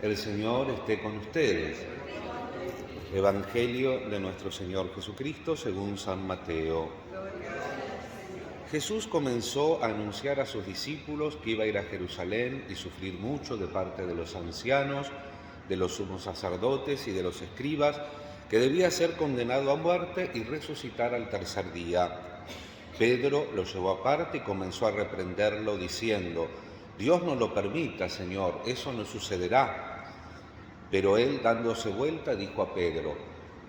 El Señor esté con ustedes. Evangelio de nuestro Señor Jesucristo según San Mateo. Jesús comenzó a anunciar a sus discípulos que iba a ir a Jerusalén y sufrir mucho de parte de los ancianos, de los sumos sacerdotes y de los escribas, que debía ser condenado a muerte y resucitar al tercer día. Pedro lo llevó aparte y comenzó a reprenderlo diciendo: «Dios no lo permita, Señor, eso no sucederá». Pero él, dándose vuelta, dijo a Pedro: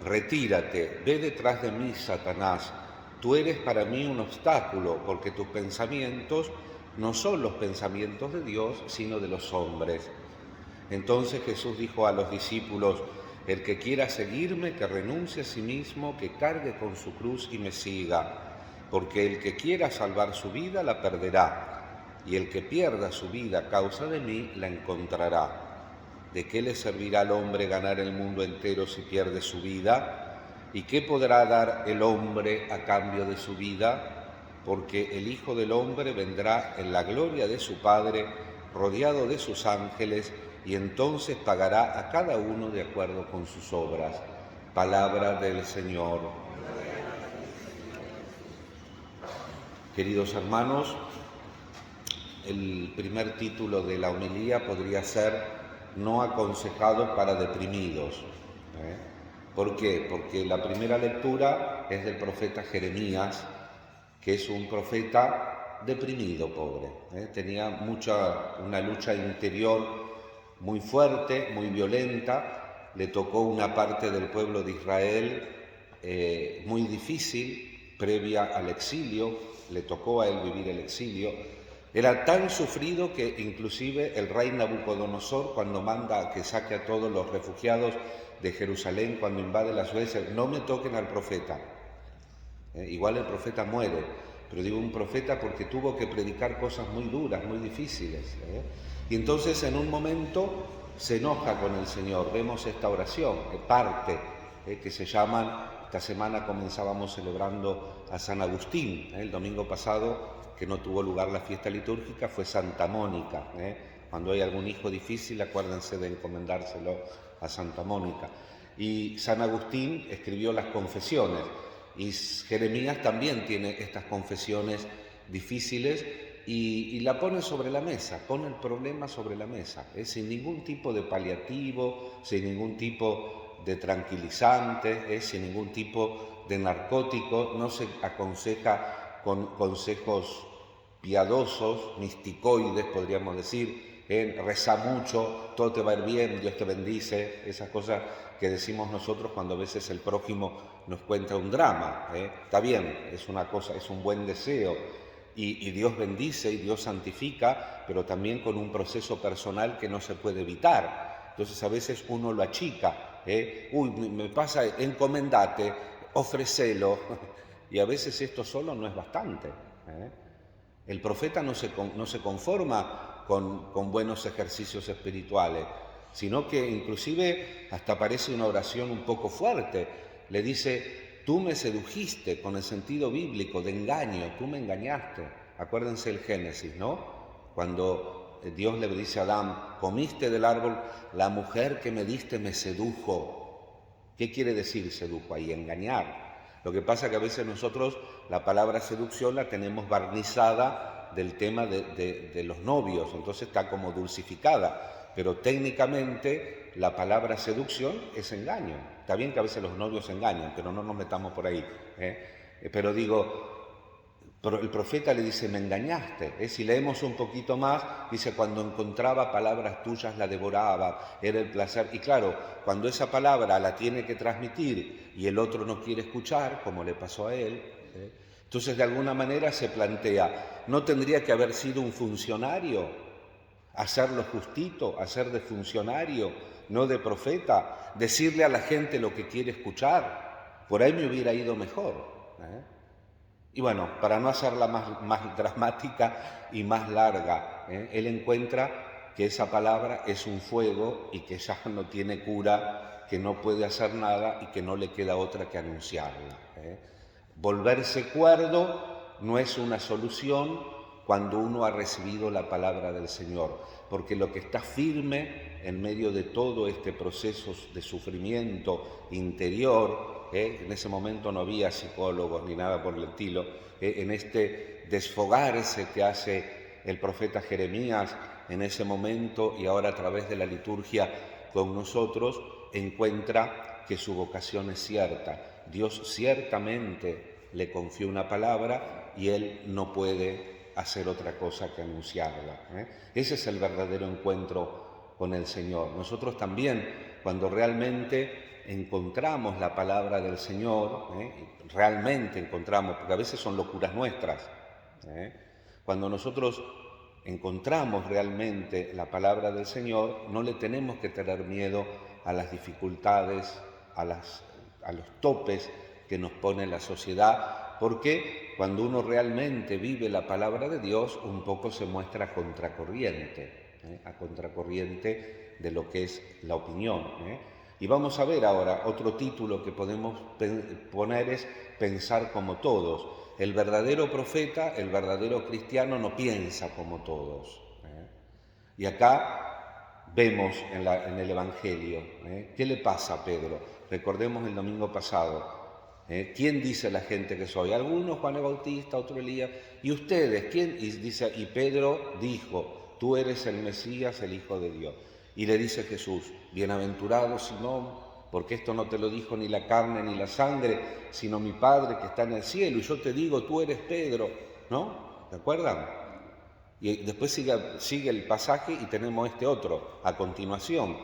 «Retírate, ve detrás de mí, Satanás. Tú eres para mí un obstáculo, porque tus pensamientos no son los pensamientos de Dios, sino de los hombres». Entonces Jesús dijo a los discípulos: «El que quiera seguirme, que renuncie a sí mismo, que cargue con su cruz y me siga. Porque el que quiera salvar su vida, la perderá, y el que pierda su vida a causa de mí, la encontrará. ¿De qué le servirá al hombre ganar el mundo entero si pierde su vida? ¿Y qué podrá dar el hombre a cambio de su vida? Porque el Hijo del Hombre vendrá en la gloria de su Padre, rodeado de sus ángeles, y entonces pagará a cada uno de acuerdo con sus obras». Palabra del Señor. Queridos hermanos, el primer título de la homilía podría ser «No aconsejado para deprimidos». ¿Por qué? Porque la primera lectura es del profeta Jeremías, que es un profeta deprimido, pobre. Tenía una lucha interior muy fuerte, muy violenta. Le tocó una parte del pueblo de Israel muy difícil, previa al exilio. Le tocó a él vivir el exilio. Era tan sufrido que inclusive el rey Nabucodonosor, cuando manda a que saque a todos los refugiados de Jerusalén, cuando invade la ciudad, dice: «No me toquen al profeta». Igual el profeta muere, pero digo un profeta porque tuvo que predicar cosas muy duras, muy difíciles. Y entonces en un momento se enoja con el Señor. Vemos esta oración, parte, que se llaman, esta semana comenzábamos celebrando a San Agustín. El domingo pasado, que no tuvo lugar la fiesta litúrgica, fue Santa Mónica. Cuando hay algún hijo difícil, acuérdense de encomendárselo a Santa Mónica. Y San Agustín escribió las confesiones, y Jeremías también tiene estas confesiones difíciles y la pone sobre la mesa, pone el problema sobre la mesa, sin ningún tipo de paliativo, sin ningún tipo de tranquilizante, sin ningún tipo de narcótico. No se aconseja con consejos piadosos, misticoides, podríamos decir. Reza mucho, todo te va a ir bien, Dios te bendice, esas cosas que decimos nosotros cuando a veces el prójimo nos cuenta un drama. Está bien, es una cosa, es un buen deseo, y Dios bendice y Dios santifica, pero también con un proceso personal que no se puede evitar. Entonces a veces uno lo achica. «Uy, me pasa, encomendate, ofrecelo». Y a veces esto solo no es bastante. El profeta no se conforma con buenos ejercicios espirituales, sino que inclusive hasta parece una oración un poco fuerte. Le dice: «Tú me sedujiste», con el sentido bíblico de engaño, tú me engañaste. Acuérdense el Génesis, ¿no? Cuando Dios le dice a Adán: «Comiste del árbol, la mujer que me diste me sedujo». ¿Qué quiere decir sedujo ahí? Engañar. Lo que pasa es que a veces nosotros la palabra seducción la tenemos barnizada del tema de los novios, entonces está como dulcificada, pero técnicamente la palabra seducción es engaño. Está bien que a veces los novios engañan, pero no nos metamos por ahí. Pero digo, el profeta le dice: «Me engañaste». Si leemos un poquito más, dice: «Cuando encontraba palabras tuyas la devoraba, era el placer». Y claro, cuando esa palabra la tiene que transmitir y el otro no quiere escuchar, como le pasó a él, entonces de alguna manera se plantea: ¿no tendría que haber sido un funcionario? Hacerlo justito, hacer de funcionario, no de profeta, decirle a la gente lo que quiere escuchar. Por ahí me hubiera ido mejor. Y bueno, para no hacerla más dramática y más larga, él encuentra que esa palabra es un fuego y que ya no tiene cura, que no puede hacer nada y que no le queda otra que anunciarla. Volverse cuerdo no es una solución, cuando uno ha recibido la palabra del Señor, porque lo que está firme en medio de todo este proceso de sufrimiento interior, en ese momento no había psicólogos ni nada por el estilo, en este desfogarse que hace el profeta Jeremías en ese momento y ahora a través de la liturgia con nosotros, encuentra que su vocación es cierta. Dios ciertamente le confió una palabra y él no puede hacer otra cosa que anunciarla. Ese es el verdadero encuentro con el Señor. Nosotros también, cuando realmente encontramos la palabra del Señor, realmente encontramos, porque a veces son locuras nuestras, cuando nosotros encontramos realmente la palabra del Señor, no le tenemos que tener miedo a las dificultades, a los topes que nos pone la sociedad, porque cuando uno realmente vive la palabra de Dios, un poco se muestra a contracorriente de lo que es la opinión. Y vamos a ver ahora, otro título que podemos poner es Pensar como todos. El verdadero profeta, el verdadero cristiano no piensa como todos. Y acá vemos en el Evangelio, ¿qué le pasa a Pedro? Recordemos el domingo pasado. ¿Quién dice la gente que soy? Algunos Juan el Bautista, otro Elías. ¿Y ustedes? ¿Quién? Y Pedro dijo, tú eres el Mesías, el Hijo de Dios. Y le dice Jesús, bienaventurado Simón, porque esto no te lo dijo ni la carne ni la sangre, sino mi Padre que está en el cielo. Y yo te digo, tú eres Pedro, ¿no? ¿Te acuerdan? Y después sigue el pasaje y tenemos este otro a continuación.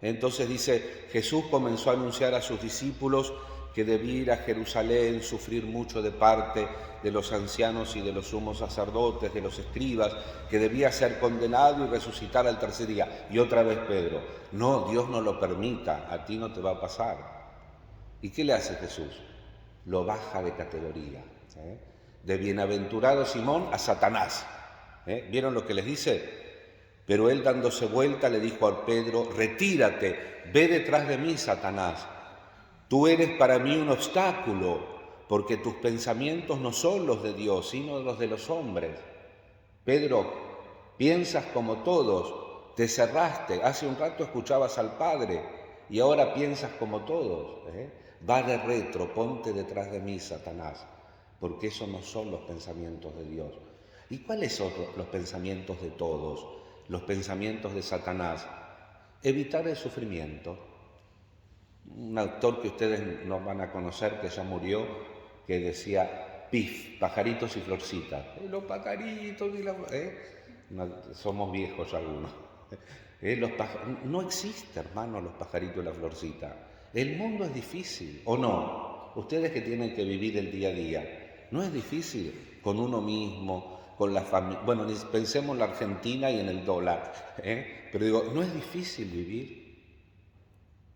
Entonces dice, Jesús comenzó a anunciar a sus discípulos que debía ir a Jerusalén, sufrir mucho de parte de los ancianos y de los sumos sacerdotes, de los escribas, que debía ser condenado y resucitar al tercer día. Y otra vez Pedro, no, Dios no lo permita, a ti no te va a pasar. ¿Y qué le hace Jesús? Lo baja de categoría, de bienaventurado Simón a Satanás. ¿Vieron lo que les dice? Pero él, dándose vuelta, le dijo a Pedro, retírate, ve detrás de mí, Satanás. Tú eres para mí un obstáculo, porque tus pensamientos no son los de Dios, sino los de los hombres. Pedro, piensas como todos, te cerraste, hace un rato escuchabas al Padre y ahora piensas como todos. Va de retro, ponte detrás de mí, Satanás, porque esos no son los pensamientos de Dios. ¿Y cuáles son los pensamientos de todos? Los pensamientos de Satanás. Evitar el sufrimiento. Un autor que ustedes no van a conocer, que ya murió, que decía PIF, pajaritos y florcitas. Los pajaritos y la... somos viejos algunos. No existe, hermano, los pajaritos y la florcita. El mundo es difícil, ¿o no? Ustedes que tienen que vivir el día a día. No es difícil con uno mismo, con la familia. Bueno, pensemos en la Argentina y en el dólar. Pero digo, no es difícil vivir.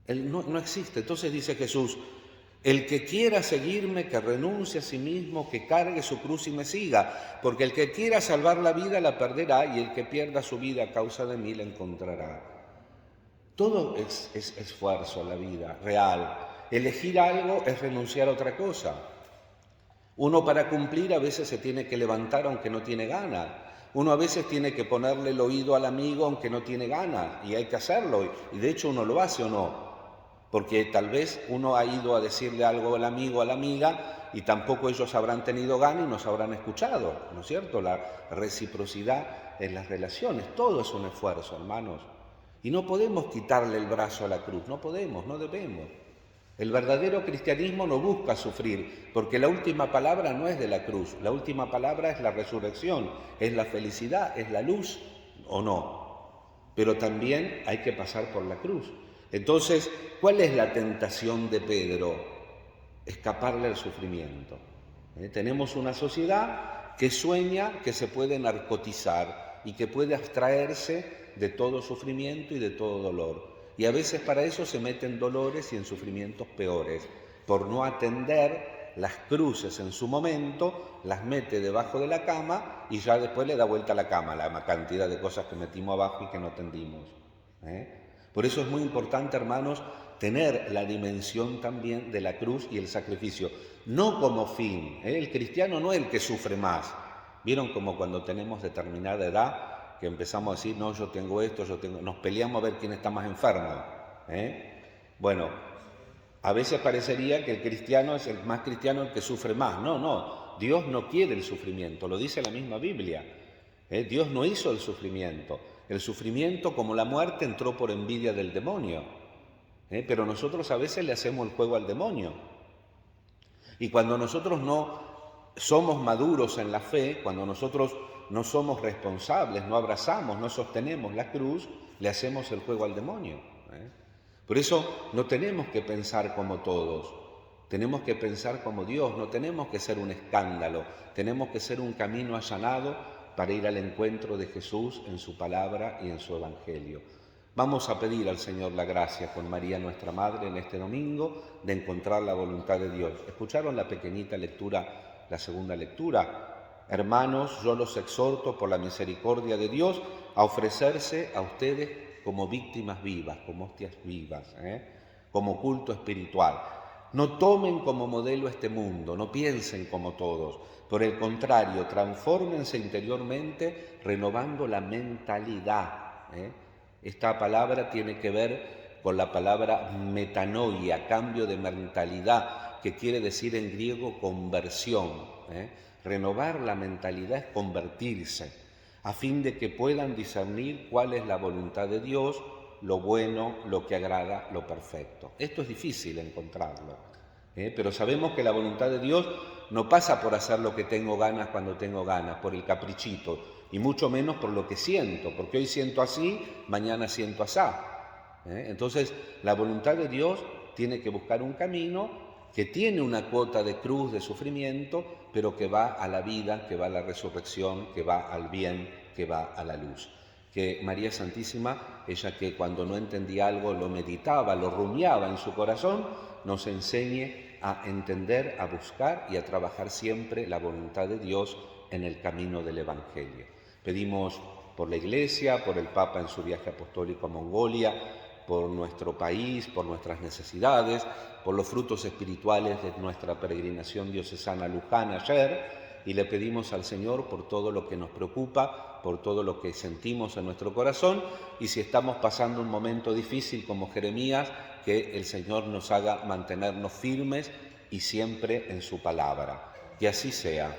No existe. Entonces dice Jesús, el que quiera seguirme, que renuncie a sí mismo, que cargue su cruz y me siga, porque el que quiera salvar la vida la perderá y el que pierda su vida a causa de mí la encontrará. Todo es esfuerzo en la vida real. Elegir algo es renunciar a otra cosa. Uno para cumplir a veces se tiene que levantar aunque no tiene ganas. Uno a veces tiene que ponerle el oído al amigo aunque no tiene ganas, y hay que hacerlo, y de hecho uno lo hace o no. Porque tal vez uno ha ido a decirle algo al amigo, a la amiga, y tampoco ellos habrán tenido ganas y nos habrán escuchado, ¿no es cierto? La reciprocidad en las relaciones, todo es un esfuerzo, hermanos. Y no podemos quitarle el brazo a la cruz, no podemos, no debemos. El verdadero cristianismo no busca sufrir, porque la última palabra no es de la cruz, la última palabra es la resurrección, es la felicidad, es la luz, ¿o no? Pero también hay que pasar por la cruz. Entonces, ¿cuál es la tentación de Pedro? Escaparle al sufrimiento. Tenemos una sociedad que sueña que se puede narcotizar y que puede abstraerse de todo sufrimiento y de todo dolor. Y a veces para eso se meten dolores y en sufrimientos peores. Por no atender las cruces en su momento, las mete debajo de la cama y ya después le da vuelta a la cama, la cantidad de cosas que metimos abajo y que no tendimos. Por eso es muy importante, hermanos, tener la dimensión también de la cruz y el sacrificio, no como fin. El cristiano no es el que sufre más, ¿Vieron como cuando tenemos determinada edad que empezamos a decir, no, yo tengo esto, nos peleamos a ver quién está más enfermo? Bueno, a veces parecería que el cristiano es el más cristiano el que sufre más. No, no, Dios no quiere el sufrimiento, lo dice la misma Biblia. Dios no hizo el sufrimiento. El sufrimiento, como la muerte, entró por envidia del demonio. Pero nosotros a veces le hacemos el juego al demonio. Y cuando nosotros no somos maduros en la fe, cuando nosotros no somos responsables, no abrazamos, no sostenemos la cruz, le hacemos el juego al demonio. Por eso no tenemos que pensar como todos, tenemos que pensar como Dios, no tenemos que ser un escándalo, tenemos que ser un camino allanado para ir al encuentro de Jesús en su palabra y en su evangelio. Vamos a pedir al Señor la gracia con María nuestra Madre en este domingo de encontrar la voluntad de Dios. ¿Escucharon la pequeñita lectura, la segunda lectura? Hermanos, yo los exhorto por la misericordia de Dios a ofrecerse a ustedes como víctimas vivas, como hostias vivas, como culto espiritual. No tomen como modelo este mundo, no piensen como todos. Por el contrario, transfórmense interiormente renovando la mentalidad. Esta palabra tiene que ver con la palabra metanoia, cambio de mentalidad, que quiere decir en griego conversión. Renovar la mentalidad es convertirse, a fin de que puedan discernir cuál es la voluntad de Dios, lo bueno, lo que agrada, lo perfecto. Esto es difícil encontrarlo, pero sabemos que la voluntad de Dios no pasa por hacer lo que tengo ganas cuando tengo ganas, por el caprichito, y mucho menos por lo que siento, porque hoy siento así, mañana siento asá. Entonces, la voluntad de Dios tiene que buscar un camino que tiene una cuota de cruz, de sufrimiento, pero que va a la vida, que va a la resurrección, que va al bien, que va a la luz. Que María Santísima, ella que cuando no entendía algo lo meditaba, lo rumiaba en su corazón, nos enseñe a entender, a buscar y a trabajar siempre la voluntad de Dios en el camino del Evangelio. Pedimos por la Iglesia, por el Papa en su viaje apostólico a Mongolia, por nuestro país, por nuestras necesidades, por los frutos espirituales de nuestra peregrinación diocesana a Luján ayer, y le pedimos al Señor por todo lo que nos preocupa, por todo lo que sentimos en nuestro corazón, y si estamos pasando un momento difícil como Jeremías, que el Señor nos haga mantenernos firmes y siempre en su palabra. Que así sea.